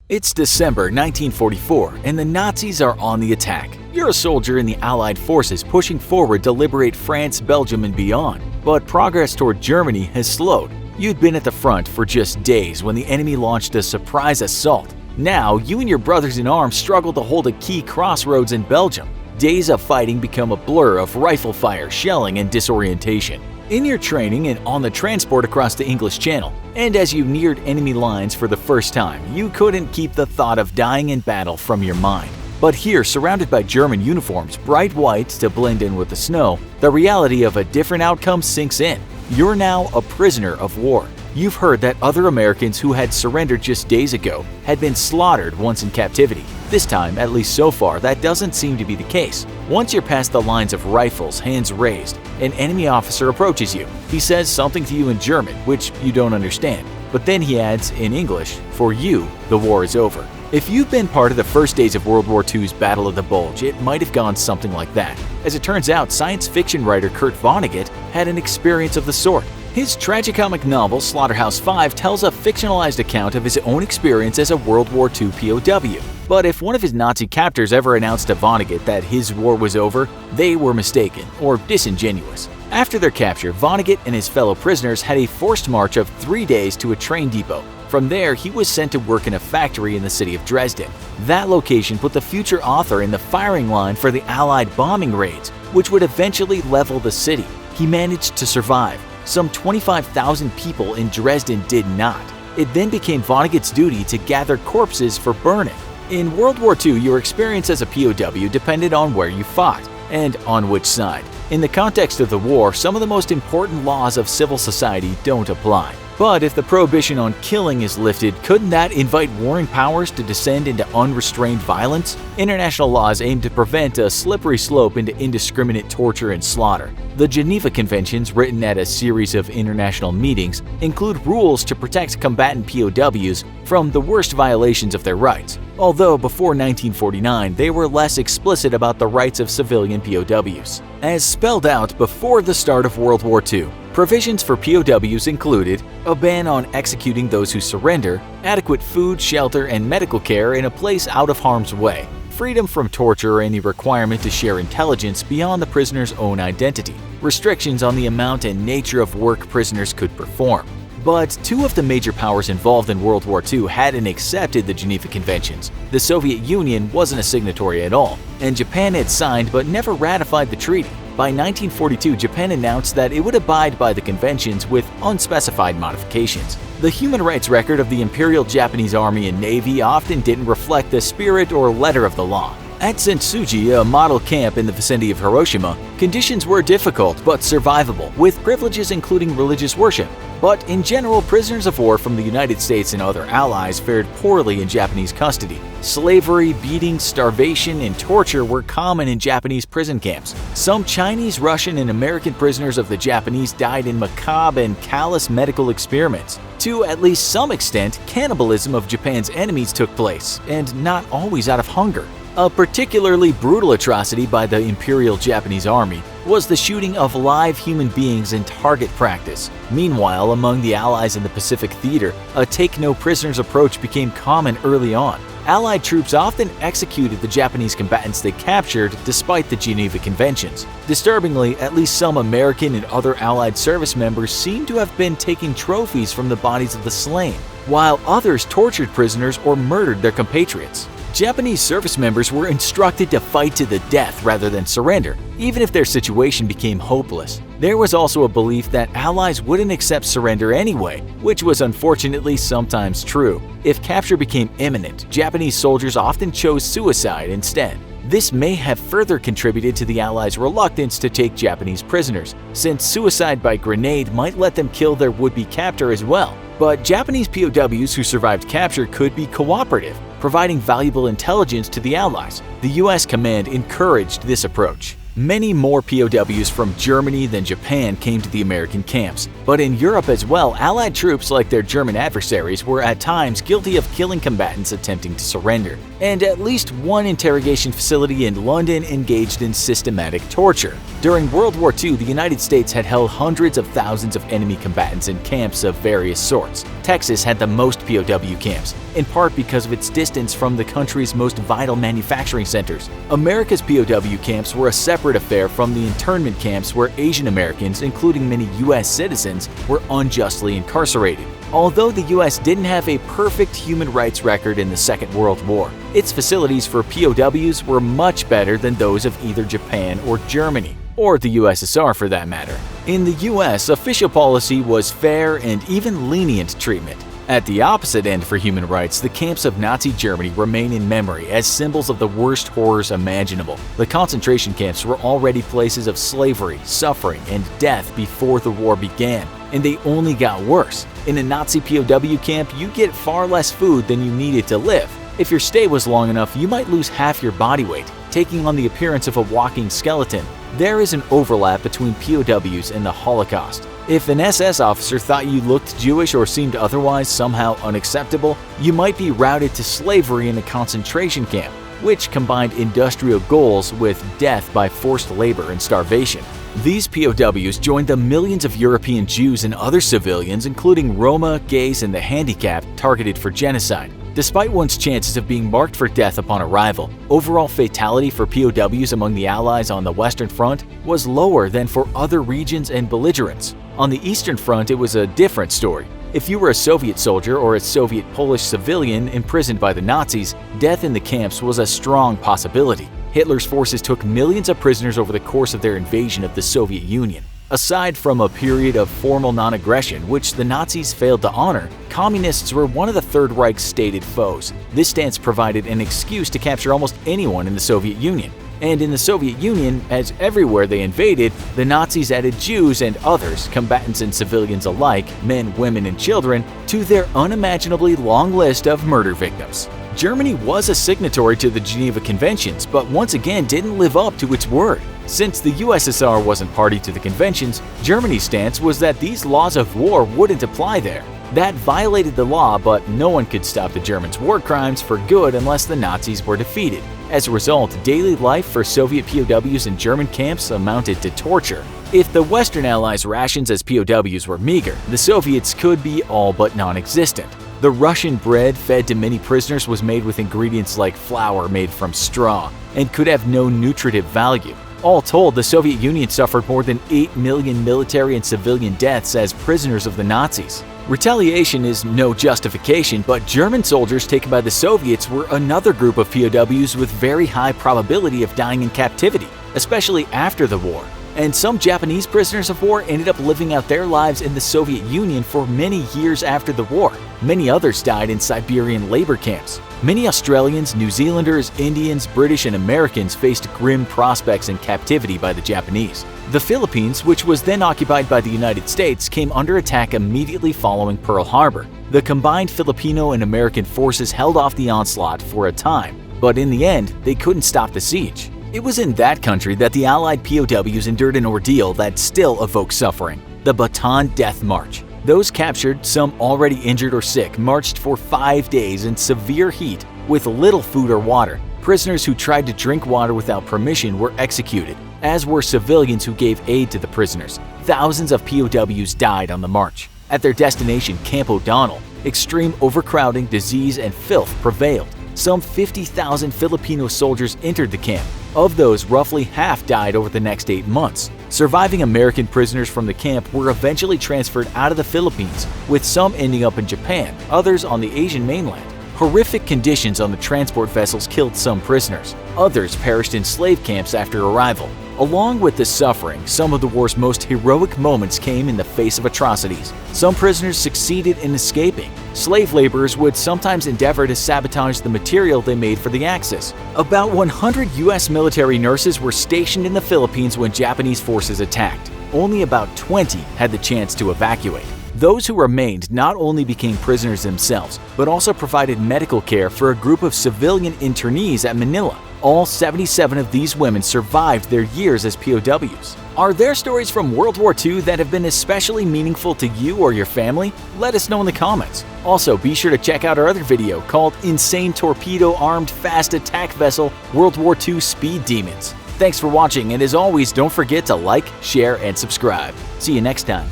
It's December 1944 and the Nazis are on the attack. You're a soldier in the Allied forces pushing forward to liberate France, Belgium, and beyond. But progress toward Germany has slowed. You'd been at the front for just days when the enemy launched a surprise assault. Now, you and your brothers in arms struggle to hold a key crossroads in Belgium. Days of fighting become a blur of rifle fire, shelling, and disorientation. In your training and on the transport across the English Channel, and as you neared enemy lines for the first time, you couldn't keep the thought of dying in battle from your mind. But here, surrounded by German uniforms, bright white to blend in with the snow, the reality of a different outcome sinks in. You're now a prisoner of war. You've heard that other Americans who had surrendered just days ago had been slaughtered once in captivity. This time, at least so far, that doesn't seem to be the case. Once you're past the lines of rifles, hands raised, an enemy officer approaches you. He says something to you in German, which you don't understand. But then he adds, in English, "For you, the war is over." If you've been part of the first days of World War II's Battle of the Bulge, it might have gone something like that. As it turns out, science fiction writer Kurt Vonnegut had an experience of the sort. His tragicomic novel Slaughterhouse-Five tells a fictionalized account of his own experience as a World War II POW. But if one of his Nazi captors ever announced to Vonnegut that his war was over, they were mistaken or disingenuous. After their capture, Vonnegut and his fellow prisoners had a forced march of 3 days to a train depot. From there, he was sent to work in a factory in the city of Dresden. That location put the future author in the firing line for the Allied bombing raids, which would eventually level the city. He managed to survive. Some 25,000 people in Dresden did not. It then became Vonnegut's duty to gather corpses for burning. In World War II, your experience as a POW depended on where you fought and on which side. In the context of the war, some of the most important laws of civil society don't apply. But if the prohibition on killing is lifted, couldn't that invite warring powers to descend into unrestrained violence? International laws aim to prevent a slippery slope into indiscriminate torture and slaughter. The Geneva Conventions, written at a series of international meetings, include rules to protect combatant POWs from the worst violations of their rights. Although before 1949, they were less explicit about the rights of civilian POWs. As spelled out before the start of World War II, provisions for POWs included a ban on executing those who surrender, adequate food, shelter, and medical care in a place out of harm's way, freedom from torture or any requirement to share intelligence beyond the prisoner's own identity, restrictions on the amount and nature of work prisoners could perform. But two of the major powers involved in World War II hadn't accepted the Geneva Conventions. The Soviet Union wasn't a signatory at all, and Japan had signed but never ratified the treaty. By 1942, Japan announced that it would abide by the conventions with unspecified modifications. The human rights record of the Imperial Japanese Army and Navy often didn't reflect the spirit or letter of the law. At Sensuji, a model camp in the vicinity of Hiroshima, conditions were difficult but survivable, with privileges including religious worship. But in general, prisoners of war from the United States and other allies fared poorly in Japanese custody. Slavery, beatings, starvation, and torture were common in Japanese prison camps. Some Chinese, Russian, and American prisoners of the Japanese died in macabre and callous medical experiments. To at least some extent, cannibalism of Japan's enemies took place, and not always out of hunger. A particularly brutal atrocity by the Imperial Japanese Army was the shooting of live human beings in target practice. Meanwhile, among the Allies in the Pacific Theater, a take-no-prisoners approach became common early on. Allied troops often executed the Japanese combatants they captured despite the Geneva Conventions. Disturbingly, at least some American and other Allied service members seem to have been taking trophies from the bodies of the slain, while others tortured prisoners or murdered their compatriots. Japanese service members were instructed to fight to the death rather than surrender, even if their situation became hopeless. There was also a belief that Allies wouldn't accept surrender anyway, which was unfortunately sometimes true. If capture became imminent, Japanese soldiers often chose suicide instead. This may have further contributed to the Allies' reluctance to take Japanese prisoners, since suicide by grenade might let them kill their would-be captor as well. But Japanese POWs who survived capture could be cooperative, providing valuable intelligence to the Allies. The US command encouraged this approach. Many more POWs from Germany than Japan came to the American camps, but in Europe as well, Allied troops like their German adversaries were at times guilty of killing combatants attempting to surrender, and at least one interrogation facility in London engaged in systematic torture. During World War II, the United States had held hundreds of thousands of enemy combatants in camps of various sorts. Texas had the most POW camps, in part because of its distance from the country's most vital manufacturing centers. America's POW camps were a separate affair from the internment camps where Asian Americans, including many U.S. citizens, were unjustly incarcerated. Although the U.S. didn't have a perfect human rights record in the Second World War, its facilities for POWs were much better than those of either Japan or Germany, or the USSR for that matter. In the U.S., official policy was fair and even lenient treatment. At the opposite end for human rights, the camps of Nazi Germany remain in memory as symbols of the worst horrors imaginable. The concentration camps were already places of slavery, suffering, and death before the war began, and they only got worse. In a Nazi POW camp, you get far less food than you needed to live. If your stay was long enough, you might lose half your body weight, taking on the appearance of a walking skeleton. There is an overlap between POWs and the Holocaust. If an SS officer thought you looked Jewish or seemed otherwise somehow unacceptable, you might be routed to slavery in a concentration camp, which combined industrial goals with death by forced labor and starvation. These POWs joined the millions of European Jews and other civilians, including Roma, gays, and the handicapped, targeted for genocide. Despite one's chances of being marked for death upon arrival, overall fatality for POWs among the Allies on the Western Front was lower than for other regions and belligerents. On the Eastern Front, it was a different story. If you were a Soviet soldier or a Soviet Polish civilian imprisoned by the Nazis, death in the camps was a strong possibility. Hitler's forces took millions of prisoners over the course of their invasion of the Soviet Union. Aside from a period of formal non-aggression, which the Nazis failed to honor, communists were one of the Third Reich's stated foes. This stance provided an excuse to capture almost anyone in the Soviet Union. And in the Soviet Union, as everywhere they invaded, the Nazis added Jews and others, combatants and civilians alike, men, women, and children, to their unimaginably long list of murder victims. Germany was a signatory to the Geneva Conventions, but once again didn't live up to its word. Since the USSR wasn't party to the conventions, Germany's stance was that these laws of war wouldn't apply there. That violated the law, but no one could stop the Germans' war crimes for good unless the Nazis were defeated. As a result, daily life for Soviet POWs in German camps amounted to torture. If the Western Allies' rations as POWs were meager, the Soviets could be all but non-existent. The Russian bread fed to many prisoners was made with ingredients like flour made from straw and could have no nutritive value. All told, the Soviet Union suffered more than 8 million military and civilian deaths as prisoners of the Nazis. Retaliation is no justification, but German soldiers taken by the Soviets were another group of POWs with very high probability of dying in captivity, especially after the war. And some Japanese prisoners of war ended up living out their lives in the Soviet Union for many years after the war. Many others died in Siberian labor camps. Many Australians, New Zealanders, Indians, British, and Americans faced grim prospects in captivity by the Japanese. The Philippines, which was then occupied by the United States, came under attack immediately following Pearl Harbor. The combined Filipino and American forces held off the onslaught for a time, but in the end, they couldn't stop the siege. It was in that country that the Allied POWs endured an ordeal that still evokes suffering: the Bataan Death March. Those captured, some already injured or sick, marched for 5 days in severe heat with little food or water. Prisoners who tried to drink water without permission were executed, as were civilians who gave aid to the prisoners. Thousands of POWs died on the march. At their destination, Camp O'Donnell, extreme overcrowding, disease, and filth prevailed. Some 50,000 Filipino soldiers entered the camp. Of those, roughly half died over the next 8 months. Surviving American prisoners from the camp were eventually transferred out of the Philippines, with some ending up in Japan, others on the Asian mainland. Horrific conditions on the transport vessels killed some prisoners. Others perished in slave camps after arrival. Along with the suffering, some of the war's most heroic moments came in the face of atrocities. Some prisoners succeeded in escaping. Slave laborers would sometimes endeavor to sabotage the material they made for the Axis. About 100 U.S. military nurses were stationed in the Philippines when Japanese forces attacked. Only about 20 had the chance to evacuate. Those who remained not only became prisoners themselves, but also provided medical care for a group of civilian internees at Manila. All 77 of these women survived their years as POWs. Are there stories from World War II that have been especially meaningful to you or your family? Let us know in the comments. Also, be sure to check out our other video called Insane Torpedo-Armed Fast Attack Vessel World War II Speed Demons. Thanks for watching, and as always, don't forget to like, share, and subscribe. See you next time.